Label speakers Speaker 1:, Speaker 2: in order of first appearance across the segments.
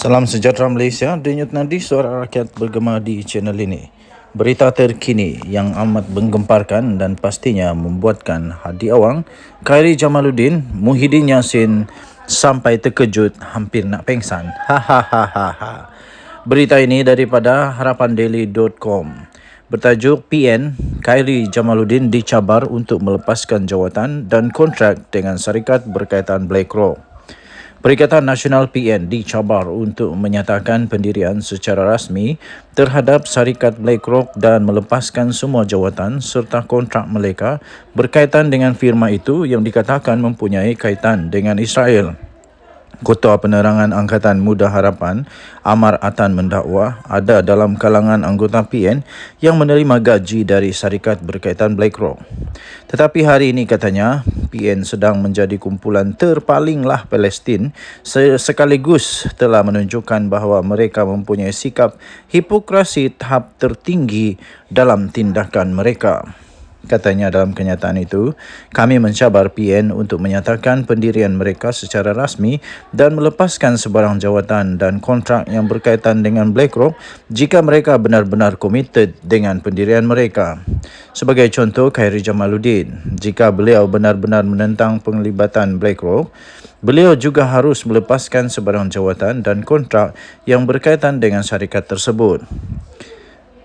Speaker 1: Salam sejahtera Malaysia, denyut nadi suara rakyat bergema di channel ini. Berita terkini yang amat menggemparkan dan pastinya membuatkan hati awang. Khairi Jamaluddin, Muhyiddin Yassin sampai terkejut hampir nak pengsan. Hahaha. Berita ini daripada harapandaily.com. Bertajuk PN, Khairi Jamaluddin dicabar untuk melepaskan jawatan dan kontrak dengan syarikat berkaitan BlackRock. Perikatan Nasional PN dicabar untuk menyatakan pendirian secara rasmi terhadap syarikat BlackRock dan melepaskan semua jawatan serta kontrak mereka berkaitan dengan firma itu yang dikatakan mempunyai kaitan dengan Israel. Ketua Penerangan Angkatan Muda Harapan, Amar Atan mendakwa ada dalam kalangan anggota PN yang menerima gaji dari syarikat berkaitan BlackRock. Tetapi hari ini katanya, PN sedang menjadi kumpulan terpalinglah Palestin sekaligus telah menunjukkan bahawa mereka mempunyai sikap hipokrasi tahap tertinggi dalam tindakan mereka. Katanya dalam kenyataan itu, kami mencabar PN untuk menyatakan pendirian mereka secara rasmi dan melepaskan sebarang jawatan dan kontrak yang berkaitan dengan BlackRock jika mereka benar-benar komited dengan pendirian mereka. Sebagai contoh, Khairi Jamaluddin, jika beliau benar-benar menentang penglibatan BlackRock, beliau juga harus melepaskan sebarang jawatan dan kontrak yang berkaitan dengan syarikat tersebut.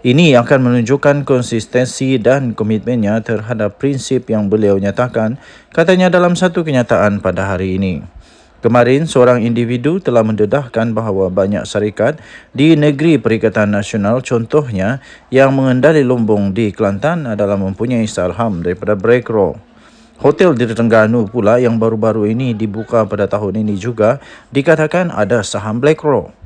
Speaker 1: Ini akan menunjukkan konsistensi dan komitmennya terhadap prinsip yang beliau nyatakan, katanya dalam satu kenyataan pada hari ini. Kemarin, seorang individu telah mendedahkan bahawa banyak syarikat di negeri Perikatan Nasional, contohnya yang mengendali lumbung di Kelantan adalah mempunyai saham daripada BlackRock. Hotel di Terengganu pula yang baru-baru ini dibuka pada tahun ini juga dikatakan ada saham BlackRock.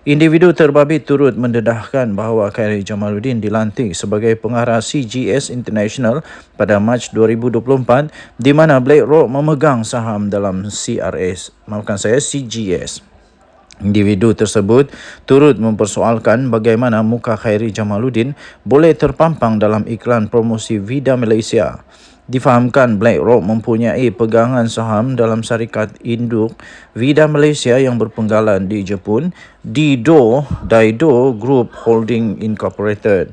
Speaker 1: Individu terbabit turut mendedahkan bahawa Khairi Jamaluddin dilantik sebagai pengarah CGS International pada Mac 2024 di mana BlackRock memegang saham dalam CGS. Individu tersebut turut mempersoalkan bagaimana muka Khairi Jamaluddin boleh terpampang dalam iklan promosi Vida Malaysia. Difahamkan BlackRock mempunyai pegangan saham dalam syarikat induk Vida Malaysia yang berpenggalan di Jepun, Daido Group Holding Incorporated.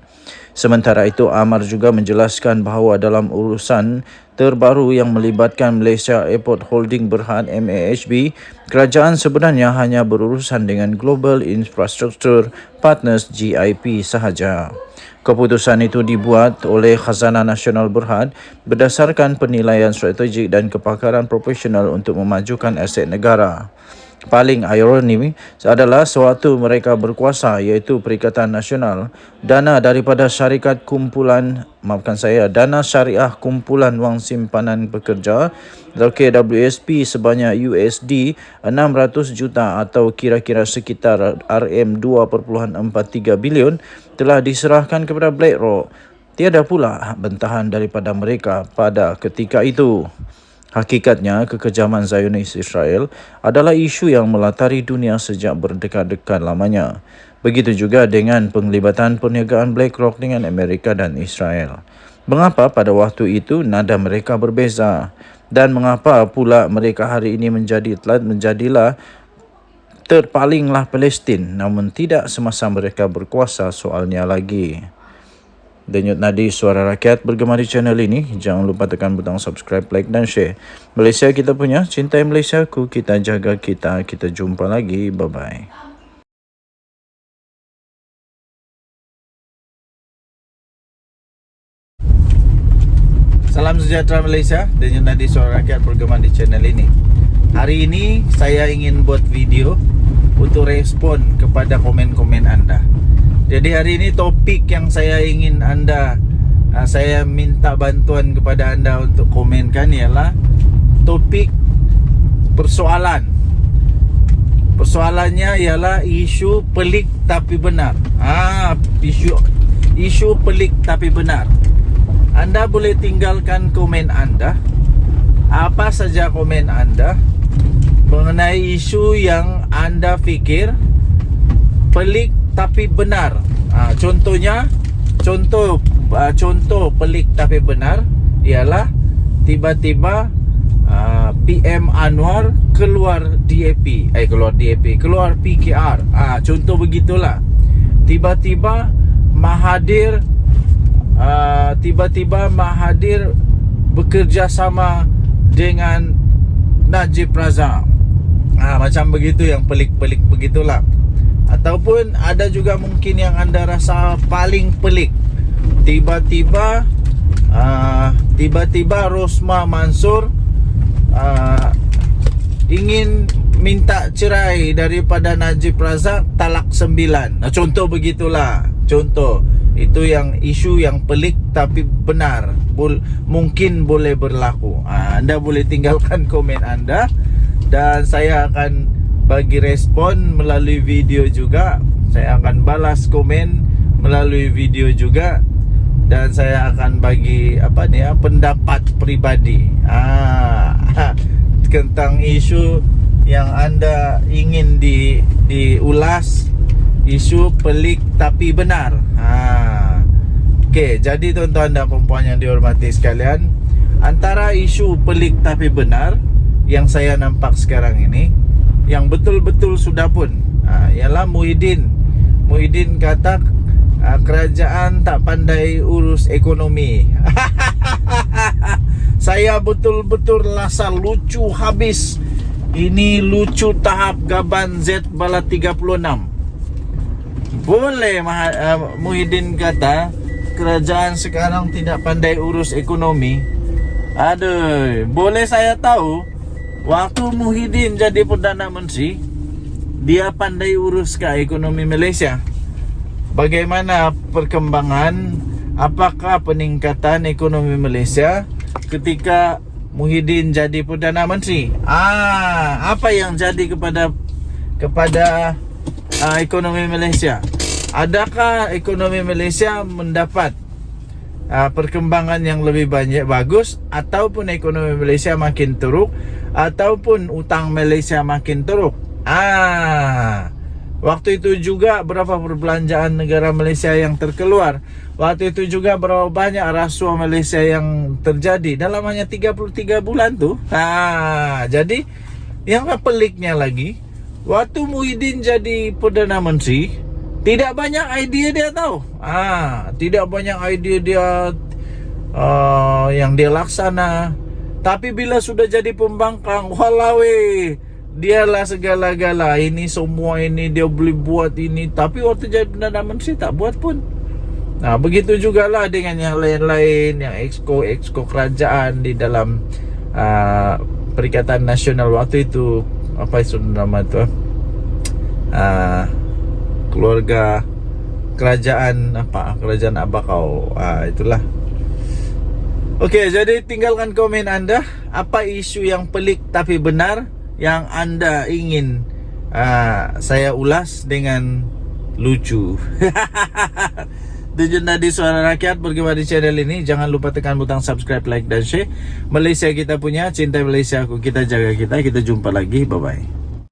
Speaker 1: Sementara itu, Amar juga menjelaskan bahawa dalam urusan terbaru yang melibatkan Malaysia Airport Holding Berhad MAHB, kerajaan sebenarnya hanya berurusan dengan Global Infrastructure Partners GIP sahaja. Keputusan itu dibuat oleh Khazanah Nasional Berhad berdasarkan penilaian strategik dan kepakaran profesional untuk memajukan aset negara. Paling ironi adalah sewaktu mereka berkuasa iaitu Perikatan Nasional, dana syariah kumpulan wang simpanan pekerja KWSP sebanyak USD 600 juta atau kira-kira sekitar RM2.43 bilion telah diserahkan kepada BlackRock. Tiada pula bentahan daripada mereka pada ketika itu. Hakikatnya, kekejaman Zionis Israel adalah isu yang melatari dunia sejak berdekat-dekat lamanya. Begitu juga dengan penglibatan perniagaan BlackRock dengan Amerika dan Israel. Mengapa pada waktu itu nada mereka berbeza? Dan mengapa pula mereka hari ini menjadilah terpalinglah Palestin namun tidak semasa mereka berkuasa soalnya lagi. Denyut nadi suara rakyat bergema di channel ini. Jangan lupa tekan butang subscribe, like dan share. Malaysia kita punya, cintai Malaysiaku, kita jaga kita. Kita jumpa lagi. Bye-bye. Salam sejahtera Malaysia. Denyut nadi suara rakyat bergema di channel ini. Hari ini saya ingin buat video untuk respon kepada komen-komen anda. Jadi hari ini topik yang saya ingin saya minta bantuan kepada anda untuk komenkan ialah topik persoalan. Persoalannya ialah isu pelik tapi benar. Isu pelik tapi benar. Anda boleh tinggalkan komen anda, apa saja komen anda mengenai isu yang anda fikir pelik tapi benar. Contoh pelik tapi benar ialah tiba-tiba PM Anwar keluar DAP, keluar PKR. Contoh begitulah. Tiba-tiba Mahathir bekerja sama dengan Najib Razak. Macam begitu, yang pelik-pelik begitulah. Ataupun ada juga mungkin yang anda rasa paling pelik. Tiba-tiba Rosmah Mansur ingin minta cerai daripada Najib Razak, talak 9. Contoh begitulah. Contoh. Itu yang isu yang pelik tapi benar. Mungkin boleh berlaku. Anda boleh tinggalkan komen anda, dan saya akan bagi respon melalui video juga. Saya akan balas komen melalui video juga, dan saya akan bagi pendapat pribadi tentang isu yang anda ingin diulas, isu pelik tapi benar. Okey, jadi tuan-tuan dan puan-puan yang dihormati sekalian, antara isu pelik tapi benar yang saya nampak sekarang ini, yang betul-betul sudah pun ialah Muhyiddin kata kerajaan tak pandai urus ekonomi. Saya betul-betul rasa lucu habis. Ini lucu tahap Gaban Z bala 36. Boleh Muhyiddin kata kerajaan sekarang tidak pandai urus ekonomi. Aduh, boleh saya tahu waktu Muhyiddin jadi Perdana Menteri, dia pandai urus ke ekonomi Malaysia? Bagaimana perkembangan, apakah peningkatan ekonomi Malaysia ketika Muhyiddin jadi Perdana Menteri? Apa yang jadi kepada ekonomi Malaysia? Adakah ekonomi Malaysia mendapat perkembangan yang lebih banyak bagus, ataupun ekonomi Malaysia makin teruk, ataupun utang Malaysia makin teruk? Waktu itu juga berapa perbelanjaan negara Malaysia yang terkeluar. Waktu itu juga berapa banyak rasuah Malaysia yang terjadi dalam hanya 33 bulan tu. Jadi yang peliknya lagi, waktu Muhyiddin jadi Perdana Menteri, tidak banyak idea dia tahu. Tidak banyak idea dia yang dia laksana. Tapi bila sudah jadi pembangkang, walawe, dialah segala-gala. Ini semua ini dia boleh buat ini, tapi waktu jadi Perdana Menteri tak buat pun. Begitu jugalah dengan yang lain-lain, yang exco kerajaan di dalam Perikatan Nasional waktu itu. Apa itu nama tu? Keluarga kerajaan kerajaan Abakau. Itulah. Okey, jadi tinggalkan komen anda. Apa isu yang pelik tapi benar yang anda ingin saya ulas dengan lucu? Denyut Nadi Suara Rakyat bergema di channel ini. Jangan lupa tekan butang subscribe, like dan share. Malaysia kita punya, cinta Malaysia aku, kita jaga kita. Kita jumpa lagi, bye bye.